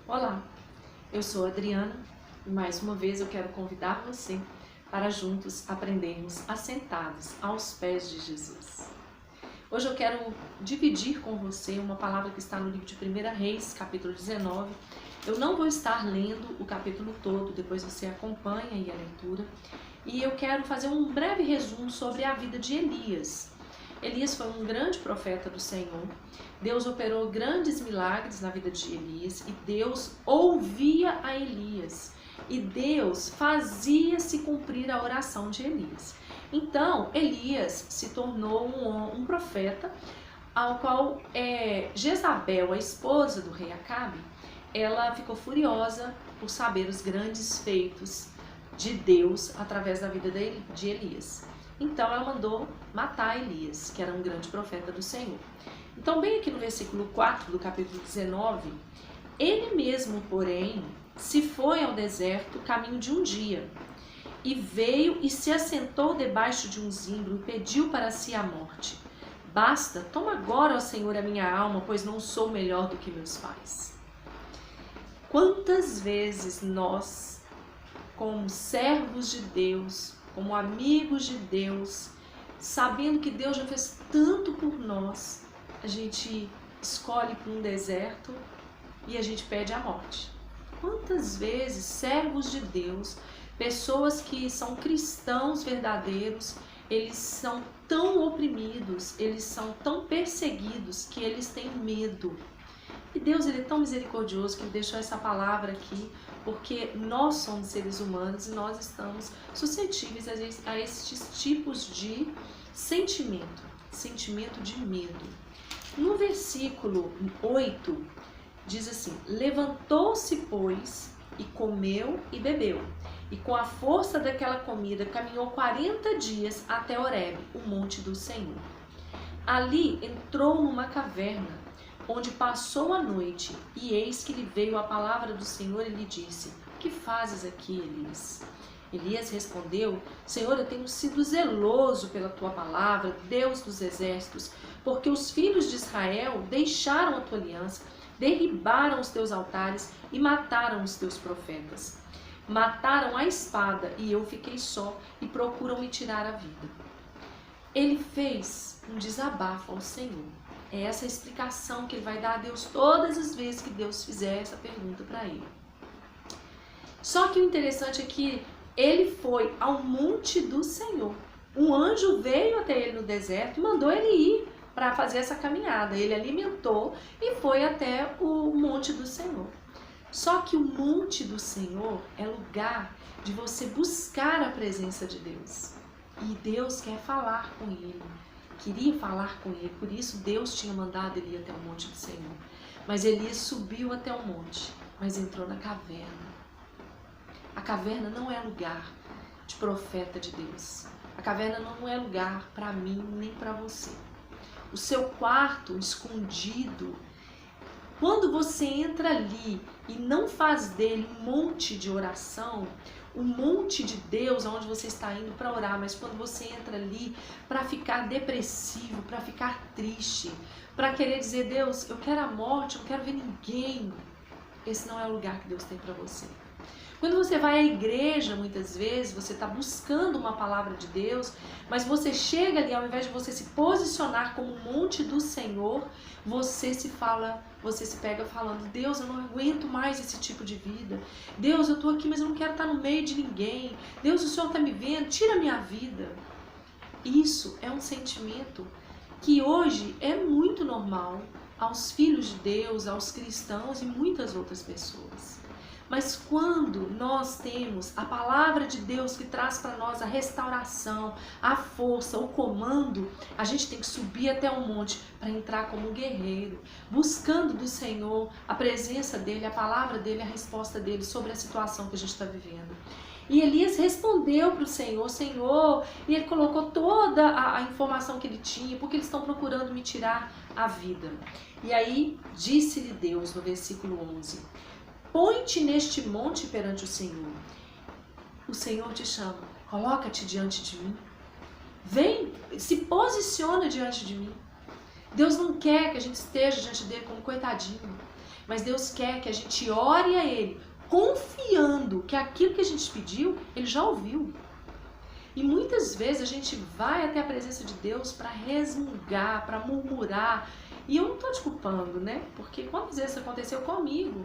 Olá, eu sou a Adriana e mais uma vez eu quero convidar você para juntos aprendermos assentados aos pés de Jesus. Hoje eu quero dividir com você uma palavra que está no livro de 1 Reis, capítulo 19. Eu não vou estar lendo o capítulo todo, depois você acompanha aí a leitura. E eu quero fazer um breve resumo sobre a vida de Elias. Elias foi um grande profeta do Senhor. Deus operou grandes milagres na vida de Elias e Deus ouvia a Elias. E Deus fazia se cumprir a oração de Elias. Então, Elias se tornou um profeta, ao qual Jezabel, a esposa do rei Acabe, ela ficou furiosa por saber os grandes feitos de Deus através da vida de Elias. Então ela mandou matar Elias, que era um grande profeta do Senhor. Então, bem aqui no versículo 4 do capítulo 19, ele mesmo, porém, se foi ao deserto caminho de um dia, e veio e se assentou debaixo de um zimbro e pediu para si a morte. Basta, toma agora, ó Senhor, a minha alma, pois não sou melhor do que meus pais. Quantas vezes nós, como servos de Deus, como amigos de Deus, sabendo que Deus já fez tanto por nós, a gente escolhe para um deserto e a gente pede a morte. Quantas vezes servos de Deus, pessoas que são cristãos verdadeiros, eles são tão oprimidos, eles são tão perseguidos que eles têm medo. E Deus, ele é tão misericordioso que ele deixou essa palavra aqui, porque nós somos seres humanos e nós estamos suscetíveis a esses tipos de sentimento de medo. No versículo 8, diz assim: levantou-se, pois, e comeu e bebeu, e com a força daquela comida caminhou 40 dias até Horebe, o monte do Senhor. Ali entrou numa caverna, onde passou a noite, e eis que lhe veio a palavra do Senhor e lhe disse: que fazes aqui, Elias? Elias respondeu: Senhor, eu tenho sido zeloso pela tua palavra, Deus dos exércitos, porque os filhos de Israel deixaram a tua aliança, derribaram os teus altares e mataram os teus profetas. Mataram a espada e eu fiquei só e procuram me tirar a vida. Ele fez um desabafo ao Senhor. É essa a explicação que ele vai dar a Deus todas as vezes que Deus fizer essa pergunta para ele. Só que o interessante é que ele foi ao monte do Senhor. Um anjo veio até ele no deserto e mandou ele ir para fazer essa caminhada. Ele alimentou e foi até o monte do Senhor. Só que o monte do Senhor é lugar de você buscar a presença de Deus. E Deus quer falar com ele. Queria falar com ele, por isso Deus tinha mandado ele ir até o monte do Senhor. Mas Elias subiu até o monte, mas entrou na caverna. A caverna não é lugar de profeta de Deus. A caverna não é lugar para mim nem para você. O seu quarto escondido, quando você entra ali e não faz dele um monte de oração, um monte de Deus onde você está indo para orar, mas quando você entra ali para ficar depressivo, para ficar triste, para querer dizer: Deus, eu quero a morte, eu não quero ver ninguém, esse não é o lugar que Deus tem para você. Quando você vai à igreja, muitas vezes, você está buscando uma palavra de Deus, mas você chega ali, ao invés de você se posicionar como um monte do Senhor, você se pega falando: Deus, eu não aguento mais esse tipo de vida. Deus, eu estou aqui, mas eu não quero estar no meio de ninguém. Deus, o Senhor está me vendo, tira a minha vida. Isso é um sentimento que hoje é muito normal aos filhos de Deus, aos cristãos e muitas outras pessoas. Mas quando nós temos a palavra de Deus que traz para nós a restauração, a força, o comando, a gente tem que subir até o monte para entrar como um guerreiro, buscando do Senhor a presença dele, a palavra dele, a resposta dele sobre a situação que a gente está vivendo. E Elias respondeu para o Senhor: Senhor, e ele colocou toda a informação que ele tinha, porque eles estão procurando me tirar a vida. E aí disse-lhe Deus no versículo 11: põe-te neste monte perante o Senhor. O Senhor te chama, coloca-te diante de mim. Vem, se posiciona diante de mim. Deus não quer que a gente esteja diante dele como coitadinho. Mas Deus quer que a gente ore a Ele, confiando que aquilo que a gente pediu, Ele já ouviu. E muitas vezes a gente vai até a presença de Deus para resmungar, para murmurar. E eu não estou te culpando, né? Porque quantas vezes aconteceu comigo?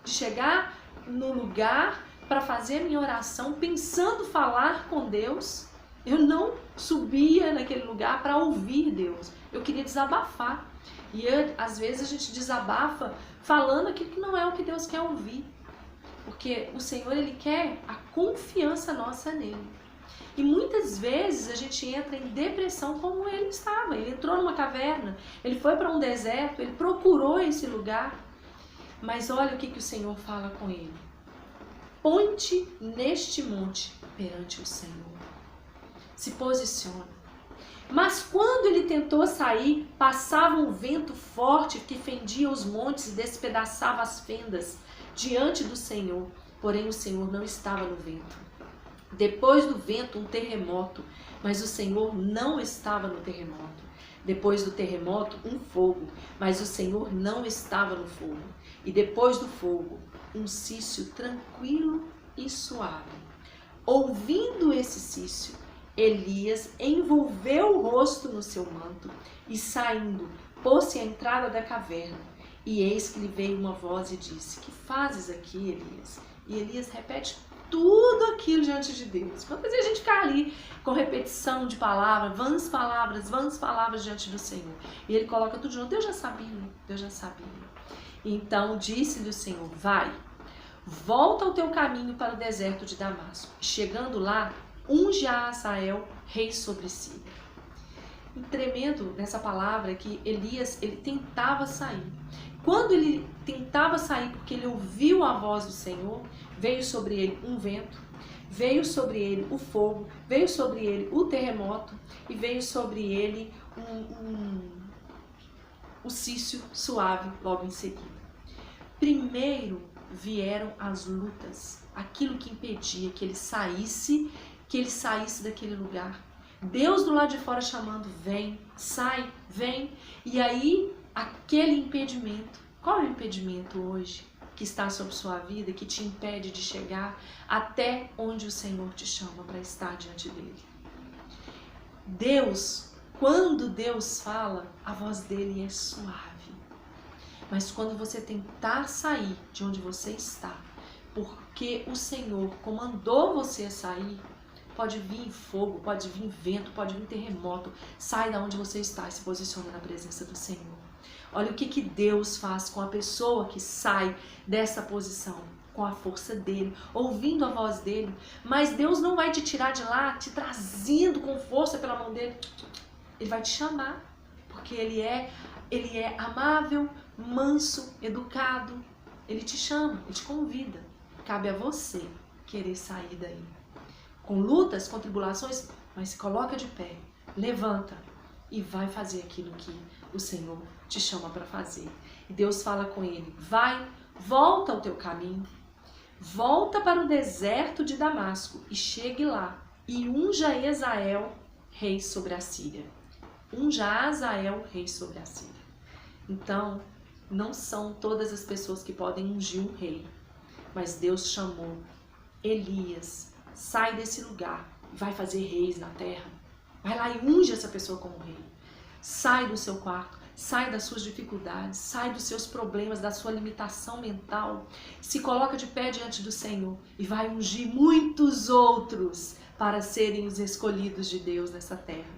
De chegar no lugar para fazer a minha oração, pensando falar com Deus. Eu não subia naquele lugar para ouvir Deus. Eu queria desabafar. E às vezes a gente desabafa falando aquilo que não é o que Deus quer ouvir. Porque o Senhor, Ele quer a confiança nossa nele. E muitas vezes a gente entra em depressão como ele estava. Ele entrou numa caverna, ele foi para um deserto, ele procurou esse lugar. Mas olha o que o Senhor fala com ele. Põe-te neste monte perante o Senhor. Se posiciona. Mas quando ele tentou sair, passava um vento forte que fendia os montes e despedaçava as fendas diante do Senhor. Porém o Senhor não estava no vento. Depois do vento, um terremoto, mas o Senhor não estava no terremoto. Depois do terremoto, um fogo, mas o Senhor não estava no fogo. E depois do fogo, um cício tranquilo e suave. Ouvindo esse cício, Elias envolveu o rosto no seu manto e, saindo, pôs-se à entrada da caverna. E eis que lhe veio uma voz e disse: que fazes aqui, Elias? E Elias repete tudo aquilo diante de Deus. Quantas vezes a gente fica ali com repetição de palavras, vãs palavras diante do Senhor. E ele coloca tudo de novo. Deus já sabia. Então disse-lhe o Senhor: vai, volta ao teu caminho para o deserto de Damasco. Chegando lá, unge a Azael rei sobre si. E tremendo nessa palavra que Elias, ele tentava sair. Quando ele tentava sair, porque ele ouviu a voz do Senhor, veio sobre ele um vento, veio sobre ele o fogo, veio sobre ele o terremoto e veio sobre ele o cício suave logo em seguida. Primeiro vieram as lutas, aquilo que impedia que ele saísse daquele lugar. Deus do lado de fora chamando: vem, sai, vem. E aí aquele impedimento. Qual é o impedimento hoje que está sobre sua vida, que te impede de chegar até onde o Senhor te chama para estar diante dele? Deus, quando Deus fala, a voz dele é suave. Mas quando você tentar sair de onde você está, porque o Senhor comandou você a sair, pode vir fogo, pode vir vento, pode vir terremoto. Sai da onde você está e se posiciona na presença do Senhor. Olha o que Deus faz com a pessoa que sai dessa posição, com a força dele, ouvindo a voz dele. Mas Deus não vai te tirar de lá, te trazendo com força pela mão dele. Ele vai te chamar, porque ele é amável, manso, educado. Ele te chama, ele te convida. Cabe a você querer sair daí. Com lutas, com tribulações, mas se coloca de pé, levanta e vai fazer aquilo que o Senhor te chama para fazer. E Deus fala com ele: vai, volta ao teu caminho, volta para o deserto de Damasco e chegue lá e unja Azael rei sobre a Síria. Unja Azael rei sobre a Síria. Então, não são todas as pessoas que podem ungir um rei, mas Deus chamou Elias: sai desse lugar, vai fazer reis na terra. Vai lá e unge essa pessoa como rei. Sai do seu quarto, sai das suas dificuldades, sai dos seus problemas, da sua limitação mental. Se coloca de pé diante do Senhor e vai ungir muitos outros para serem os escolhidos de Deus nessa terra.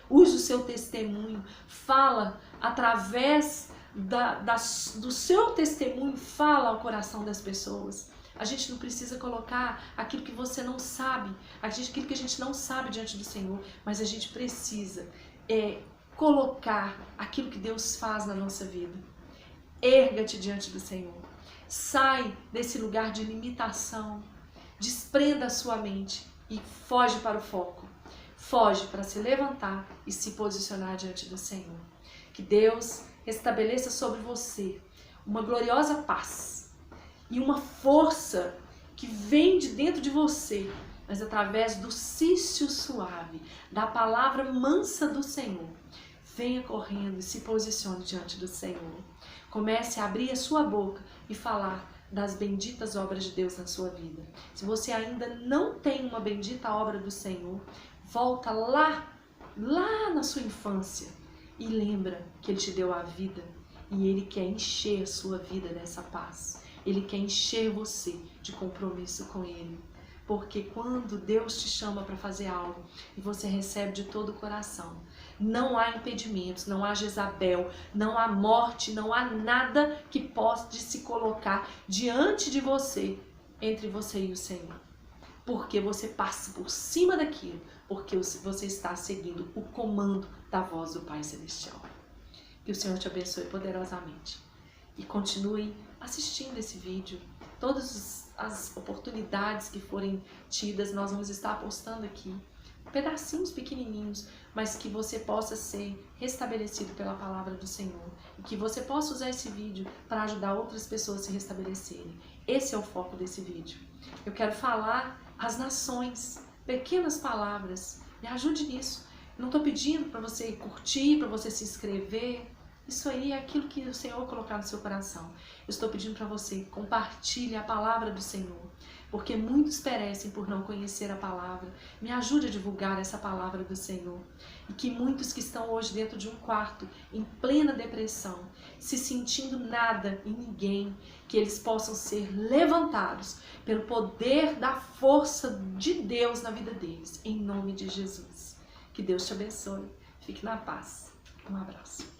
Use o seu testemunho, fala através do seu testemunho, fala ao coração das pessoas. A gente não precisa colocar aquilo que você não sabe, aquilo que a gente não sabe diante do Senhor, mas a gente precisa colocar aquilo que Deus faz na nossa vida. Erga-te diante do Senhor. Sai desse lugar de limitação. Desprenda a sua mente e foge para o foco. Foge para se levantar e se posicionar diante do Senhor. Que Deus estabeleça sobre você uma gloriosa paz e uma força que vem de dentro de você, mas através do cício suave, da palavra mansa do Senhor. Venha correndo e se posicione diante do Senhor. Comece a abrir a sua boca e falar das benditas obras de Deus na sua vida. Se você ainda não tem uma bendita obra do Senhor, volta lá na sua infância e lembra que Ele te deu a vida e Ele quer encher a sua vida dessa paz. Ele quer encher você de compromisso com Ele. Porque quando Deus te chama para fazer algo e você recebe de todo o coração, não há impedimentos, não há Jezabel, não há morte, não há nada que possa se colocar diante de você, entre você e o Senhor. Porque você passa por cima daquilo, porque você está seguindo o comando da voz do Pai Celestial. Que o Senhor te abençoe poderosamente. E continue assistindo esse vídeo. Todas as oportunidades que forem tidas, nós vamos estar postando aqui. Pedacinhos pequenininhos, mas que você possa ser restabelecido pela palavra do Senhor. E que você possa usar esse vídeo para ajudar outras pessoas a se restabelecerem. Esse é o foco desse vídeo. Eu quero falar às nações, pequenas palavras. Me ajude nisso. Não estou pedindo para você curtir, para você se inscrever. Isso aí é aquilo que o Senhor colocar no seu coração. Eu estou pedindo para você, compartilhe a palavra do Senhor, porque muitos perecem por não conhecer a palavra. Me ajude a divulgar essa palavra do Senhor. E que muitos que estão hoje dentro de um quarto, em plena depressão, se sentindo nada e ninguém, que eles possam ser levantados pelo poder da força de Deus na vida deles, em nome de Jesus. Que Deus te abençoe. Fique na paz. Um abraço.